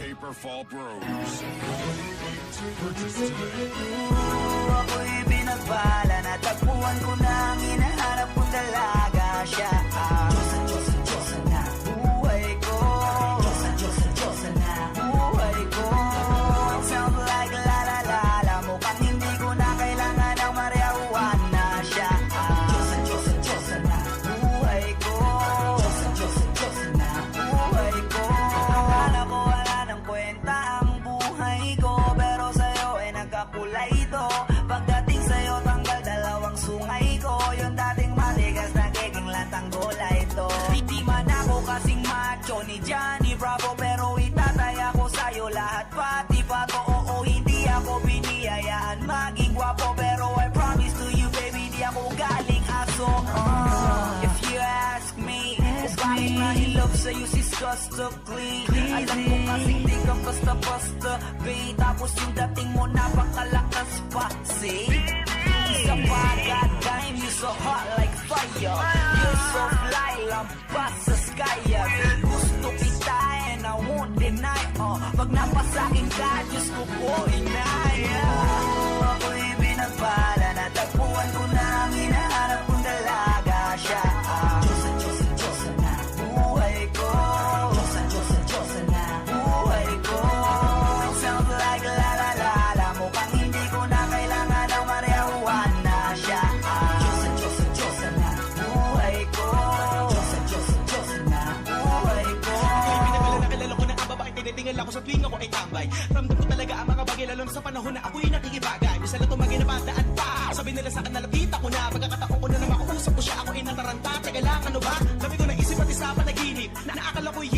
Paper Fall Bros. Purchase today. Ako'y binagbala, natagpuan ko na ang hinahanap kong dalaga. Siya ang Diyosa na buhay ko. Diyosa na buhay ko. Sound like la la la la, mukhang hindi ko na kailangan ng marijuana. Siya ang Diyosa na buhay ko. Diyosa na buhay ko. Akala ko wala ng kwenta ang buhay ko, pero sa'yo ay nagkakulay ito. Pagdating sa'yo tanggal dalawang sungay ko, yung dating matigas nagiging lantang gola ito. Hindi man ako kasing macho ni Johnny Bravo, pero itataya ko sa'yo lahat pati pa to. Oo, hindi ako biniyayaan maging gwapo, pero I promise to you baby, di ako galing aso. If you ask me, kung bakit nahilog sa'yo si Scuster Clean, alam ko kasing di ka basta-basta, babe. Tapos yung dating mo napakalakas pa, see? Isa pa, goddamn, you so hot like fire. You're so fly, lampas sa sky. Gusto kita and I won't deny. Pag napasakin ka, Diyos ko po inaya. Ako'y binagbala, natagpuan ko na ang hinahanap kong dalaga. Siya ang Diyosa na buhay ko. Diyosa na buhay ko. Sound like la la la la, mukhang hindi ko na kailangan ng marijuana. Siya ang Diyosa na buhay ko. Diyosa na buhay ko. Nakilala ko na ang babae, tinitingala ko sa tuwing ako ay tambay. Ramdam ko talaga ang mga bagay, lalo na sa panahon na ako'y nakikibagay. Misa na tumagay na bandaan pa, sabi nila sa akin nalapita ko na. Pagkakataon ko na na makausap ko siya, ako ay nataranta. Teka lang, ano ba? Sabi ko naisip at isa panaginip, na akala ko'y